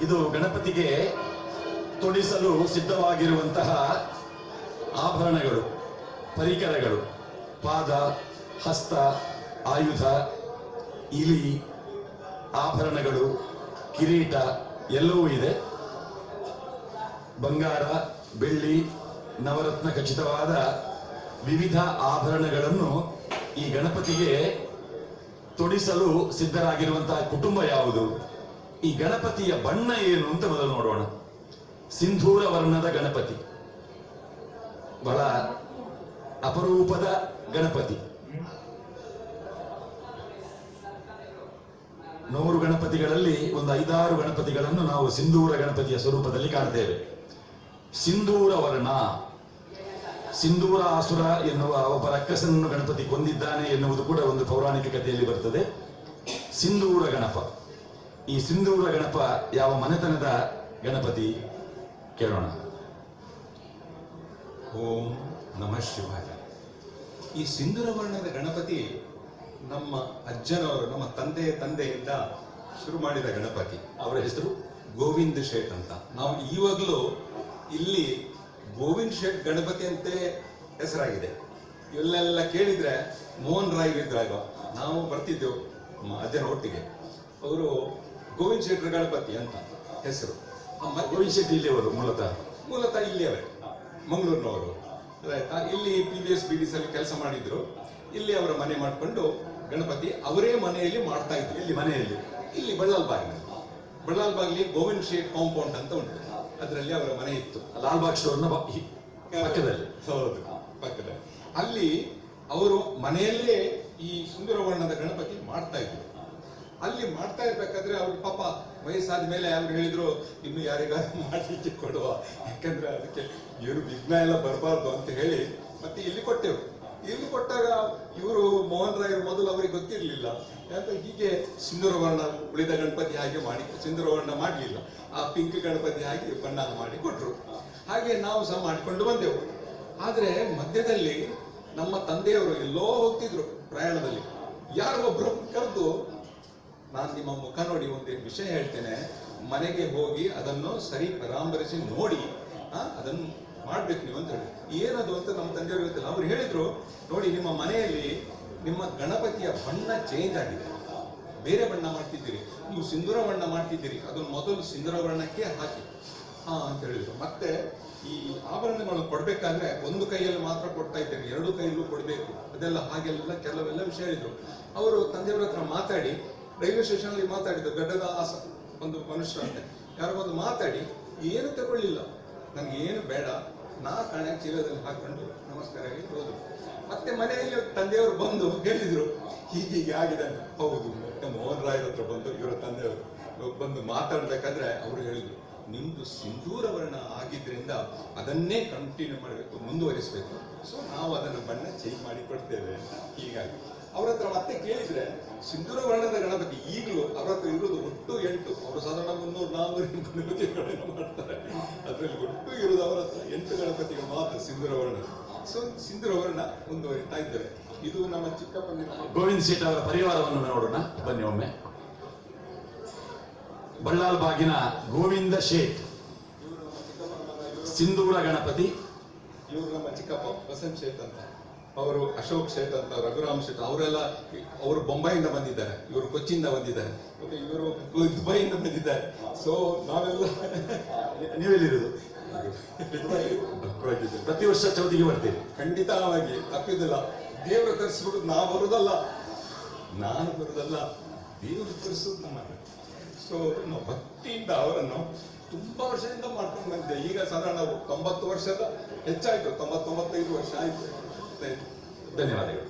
ಇದು ಗಣಪತಿಗೆ ತೊಡಿಸಲು ಸಿದ್ಧವಾಗಿರುವಂತಹ ಆಭರಣಗಳು, ಪರಿಕರಗಳು, ಪಾದ, ಹಸ್ತ, ಆಯುಧ, ಇಲಿ, ಆಭರಣಗಳು, ಕಿರೀಟ ಎಲ್ಲವೂ ಇದೆ. ಬಂಗಾರ, ಬೆಳ್ಳಿ, ನವರತ್ನ ಖಚಿತವಾದ ವಿವಿಧ ಆಭರಣಗಳನ್ನು ಈ ಗಣಪತಿಗೆ ತೊಡಿಸಲು ಸಿದ್ಧರಾಗಿರುವಂತಹ ಕುಟುಂಬ ಯಾವುದು? ಈ ಗಣಪತಿಯ ಬಣ್ಣ ಏನು ಅಂತ ಮೊದಲು ನೋಡೋಣ. ಸಿಂಧೂರ ವರ್ಣದ ಗಣಪತಿ, ಬಹಳ ಅಪರೂಪದ ಗಣಪತಿ. 100 ಗಣಪತಿಗಳಲ್ಲಿ ಒಂದು 5-6 ಗಣಪತಿಗಳನ್ನು ನಾವು ಸಿಂಧೂರ ಗಣಪತಿಯ ಸ್ವರೂಪದಲ್ಲಿ ಕಾಣ್ತೇವೆ. ಸಿಂಧೂರ ವರ್ಣ, ಸಿಂಧೂರ ಆಸುರ ಎನ್ನುವ ಒಬ್ಬ ರಕ್ಕಸನನ್ನು ಗಣಪತಿ ಕೊಂದಿದ್ದಾನೆ ಎನ್ನುವುದು ಕೂಡ ಒಂದು ಪೌರಾಣಿಕ ಕಥೆಯಲ್ಲಿ ಬರ್ತದೆ. ಸಿಂಧೂರ ಗಣಪ, ಈ ಸಿಂಧೂರ ಗಣಪ ಯಾವ ಮನೆತನದ ಗಣಪತಿ ಕೇಳೋಣ. ಓಂ ನಮಃ ಶಿವಾಯ. ಈ ಸಿಂಧೂರ ವರ್ಣದ ಗಣಪತಿ ನಮ್ಮ ಅಜ್ಜನವರು, ನಮ್ಮ ತಂದೆಯಿಂದ ಶುರು ಮಾಡಿದ ಗಣಪತಿ. ಅವರ ಹೆಸರು ಗೋವಿಂದ ಶೇಟ್ ಅಂತ. ನಾವು ಈವಾಗಲೂ ಇಲ್ಲಿ ಗೋವಿಂದ ಶೇಟ್ ಗಣಪತಿ ಅಂತೆ ಹೆಸರಾಗಿದೆ. ಇಲ್ಲೆಲ್ಲ ಕೇಳಿದ್ರೆ ಮೋಹನ್ ರಾಯ್ ಇದ್ರಾಗ ನಾವು ಬರ್ತಿದ್ದೆವು ಅಜ್ಜನ ಒಟ್ಟಿಗೆ. ಅವರು ಗೋವಿಂದ ಶೇಟ್ರ ಗಣಪತಿ ಅಂತ ಹೆಸರು. ಗೋವಿಂದ ಶೆಟ್ಟಿ ಇಲ್ಲಿಯವರು ಮೂಲತಃ ಇಲ್ಲಿಯವರೇ, ಮಂಗಳೂರಿನವರು. ಆಯ್ತಾ, ಇಲ್ಲಿ PBS BDS ಅಲ್ಲಿ ಕೆಲಸ ಮಾಡಿದ್ರು. ಇಲ್ಲಿ ಅವರ ಮನೆ ಮಾಡಿಕೊಂಡು ಗಣಪತಿ ಅವರೇ ಮನೆಯಲ್ಲಿ ಮಾಡ್ತಾ ಇದ್ರು. ಇಲ್ಲಿ ಮನೆಯಲ್ಲಿ, ಇಲ್ಲಿ ಬಳ್ಳಾಲ್ಬಾಗ್ಲಿ ಗೋವಿಂದ ಶೇಟ್ ಕಾಂಪೌಂಡ್ ಅಂತ ಉಂಟು, ಅದರಲ್ಲಿ ಅವರ ಮನೆ ಇತ್ತು. ಲಾಲ್ಬಾಗ್ ಸ್ಟೋರ್ನ ಪಕ್ಕದಲ್ಲಿ. ಹೌದು, ಪಕ್ಕದಲ್ಲಿ. ಅಲ್ಲಿ ಅವರು ಮನೆಯಲ್ಲೇ ಈ ಸುಂದರ ವರ್ಣದ ಗಣಪತಿ ಮಾಡ್ತಾ ಇದ್ರು. ಅಲ್ಲಿ ಮಾಡ್ತಾ ಇರ್ಬೇಕಾದ್ರೆ ಅವ್ರ ಪಾಪ ವಯಸ್ಸಾದ ಮೇಲೆ ಅವ್ರು ಹೇಳಿದ್ರು, ಇನ್ನು ಯಾರಿಗಾದ್ರೂ ಮಾಡಲಿಕ್ಕೆ ಕೊಡುವ, ಯಾಕಂದ್ರೆ ಅದಕ್ಕೆ ಏನು ವಿಘ್ನ ಎಲ್ಲ ಬರಬಾರ್ದು ಅಂತ ಹೇಳಿ ಮತ್ತೆ ಇಲ್ಲಿ ಕೊಟ್ಟೆವು. ಇಲ್ಲಿ ಕೊಟ್ಟಾಗ ಇವರು ಮೋಹನ್ ರಾಯರು ಮೊದಲು ಅವರಿಗೆ ಗೊತ್ತಿರಲಿಲ್ಲ ಅಂತ, ಹೀಗೆ ಸಿಂಧೂರ ವರ್ಣ ಉಳಿದ ಗಣಪತಿ ಹಾಗೆ ಮಾಡಿ ಸಿಂಧೂರ ವರ್ಣ ಮಾಡಲಿಲ್ಲ, ಆ ಪಿಂಕ್ ಗಣಪತಿ ಹಾಗೆ ಬಣ್ಣ ಮಾಡಿ ಕೊಟ್ರು. ಹಾಗೆ ನಾವು ಸಹ ಮಾಡಿಕೊಂಡು ಬಂದೆವು. ಆದ್ರೆ ಮಧ್ಯದಲ್ಲಿ ನಮ್ಮ ತಂದೆಯವರು ಎಲ್ಲೋ ಹೋಗ್ತಿದ್ರು ಪ್ರಯಾಣದಲ್ಲಿ, ಯಾರೊಬ್ರು ಕರೆದು, ನಾನು ನಿಮ್ಮ ಮುಖ ನೋಡಿ ಒಂದು ವಿಷಯ ಹೇಳ್ತೇನೆ, ಮನೆಗೆ ಹೋಗಿ ಅದನ್ನು ಸರಿ ಪರಾಮರಿಸಿ ನೋಡಿ ಅದನ್ನು ಮಾಡ್ಬೇಕು ನೀವು ಅಂತ ಹೇಳಿ. ಏನದು ಅಂತ ನಮ್ಮ ತಂದೆಯವರು ಗೊತ್ತಿಲ್ಲ. ಅವ್ರು ಹೇಳಿದ್ರು, ನೋಡಿ ನಿಮ್ಮ ಮನೆಯಲ್ಲಿ ನಿಮ್ಮ ಗಣಪತಿಯ ಬಣ್ಣ ಚೇಂಜ್ ಆಗಿದೆ, ಬೇರೆ ಬಣ್ಣ ಮಾಡ್ತಿದ್ದೀರಿ, ನೀವು ಸಿಂಧೂರ ಬಣ್ಣ ಮಾಡ್ತಿದ್ದೀರಿ, ಅದನ್ನು ಮೊದಲು ಸಿಂಧೂರ ವರ್ಣಕ್ಕೆ ಹಾಕಿ ಅಂತ ಹೇಳಿದ್ರು. ಮತ್ತೆ ಈ ಆಭರಣಗಳನ್ನು ಕೊಡ್ಬೇಕಾದ್ರೆ ಒಂದು ಕೈಯಲ್ಲಿ ಮಾತ್ರ ಕೊಡ್ತಾ ಇದ್ದೇನೆ, 2 ಕೈಯಲ್ಲೂ ಕೊಡ್ಬೇಕು, ಅದೆಲ್ಲ ಹಾಗೆಲ್ಲ ಕೆಲವೆಲ್ಲ ವಿಷಯ ಹೇಳಿದ್ರು. ಅವರು ತಂದೆಯವರ ಹತ್ರ ಮಾತಾಡಿ, ರೈಲ್ವೆ ಸ್ಟೇಷನ್ ಅಲ್ಲಿ ಮಾತಾಡಿದ್ರು, ಗಡ್ಡದ ಒಂದು ಮನುಷ್ಯ ಅಂತೆ, ಯಾರೋ ಒಂದು ಮಾತಾಡಿ, ಏನು ತಗೊಳ್ಳಿಲ್ಲ, ನನ್ಗೆ ಏನು ಬೇಡ, ನಾ ಕಣೆ ಚೀಲದಲ್ಲಿ ಹಾಕೊಂಡು ನಮಸ್ಕಾರ ಹೇಳಿ ಹೋದ್ರು. ಮತ್ತೆ ಮನೆಯಲ್ಲಿ ತಂದೆಯವರು ಬಂದು ಹೇಳಿದ್ರು, ಹೀಗೆ ಆಗಿದೆ ಅಂತ. ಹೌದು, ಮತ್ತೆ ಮೋಹನ್ ರಾಯ್ ಹತ್ರ ಬಂದು ಇವರ ತಂದೆಯವರು ಬಂದು ಮಾತಾಡ್ಬೇಕಾದ್ರೆ ಅವರು ಹೇಳಿದ್ರು, ನಿಮ್ದು ಸಿಂಧೂರ ವರ್ಣ ಆಗಿದ್ರಿಂದ ಅದನ್ನೇ ಕಂಟಿನ್ಯೂ ಮಾಡಬೇಕು, ಮುಂದುವರಿಸಬೇಕು, ಸೊ ನಾವು ಅದನ್ನು ಬಣ್ಣ ಚೇಂಜ್ ಮಾಡಿ ಕೊಡ್ತೇವೆ ಅಂತ. ಹೀಗಾಗಿ ಅವ್ರ ಹತ್ರ ಮತ್ತೆ ಕೇಳಿದ್ರೆ, ಸಿಂಧೂರ ವರ್ಣದ ಗಣಪತಿ ಈಗಲೂ ಅವ್ರ ಹತ್ರ ಇರುವುದು ಒಟ್ಟು 8, ಅವರು ಸಾಧಾರಣ 300-400 ಗಣಪತಿಗಳನ್ನು ಮಾಡ್ತಾರೆ, ಅದರಲ್ಲಿ ಒಟ್ಟು ಇರುವುದು ಅವರ ಹತ್ರ 8 ಗಣಪತಿಗಳು ಮಾತ್ರ ಸಿಂಧೂರ ವರ್ಣ. ಸೊ ಸಿಂಧೂರ ವರ್ಣ ಮುಂದುವರಿತಾ ಇದ್ದಾರೆ. ಇದು ನಮ್ಮ ಚಿಕ್ಕಪ್ಪನ ಗೋವಿಂದ ಶೇಟ್ ಅವರ ಪರಿವಾರವನ್ನು ನೋಡೋಣ ಬನ್ನಿ ಒಮ್ಮೆ. ಬಳ್ಳಾಲ್ಬಾಗಿನ ಗೋವಿಂದ ಶೇಟ್ ಸಿಂಧೂರ ಗಣಪತಿ. ಇವರು ನಮ್ಮ ಚಿಕ್ಕಪ್ಪ ವಸಂತ್ ಶೇಟ್ ಅಂತ, ಅವರು ಅಶೋಕ್ ಶೇಟ್ ಅಂತ, ರಘುರಾಮ್ ಶೇಟ್, ಅವರೆಲ್ಲ ಅವರು ಬೊಂಬಾಯಿಂದ ಬಂದಿದ್ದಾರೆ, ಇವರು ಕೊಚ್ಚಿಯಿಂದ ಬಂದಿದ್ದಾರೆ, ಮತ್ತೆ ಇವರು ದುಬೈಯಿಂದ ಬಂದಿದ್ದಾರೆ. ಸೊ ನಾವೆಲ್ಲ ನೀವೆಲ್ಲಿರುವುದು? ಪ್ರತಿ ವರ್ಷ ಚೌತಿಗೆ ಬರ್ತೀರಿ? ಖಂಡಿತವಾಗಿ ತಪ್ಪಿದಿಲ್ಲ. ದೇವರು ತರಿಸ್ಬಿಡುದು, ನಾವು ಬರುದಲ್ಲ, ನಾನು ಬರುದಲ್ಲ, ದೇವರು ತರಿಸುದು ನಮ್ಮನ್ನು. ಸೊ ನಾವು ಭಕ್ತಿಯಿಂದ ಅವರನ್ನು ತುಂಬಾ ವರ್ಷದಿಂದ ಮಾಡ್ಕೊಂಡು ಬಂದಿದ್ದೆ. ಈಗ ಸಾಧಾರಣ 90 ವರ್ಷದ ಹೆಚ್ಚಾಯ್ತು, 90-95 ವರ್ಷ ಆಯ್ತು. ಧನ್ಯವಾದಗಳು.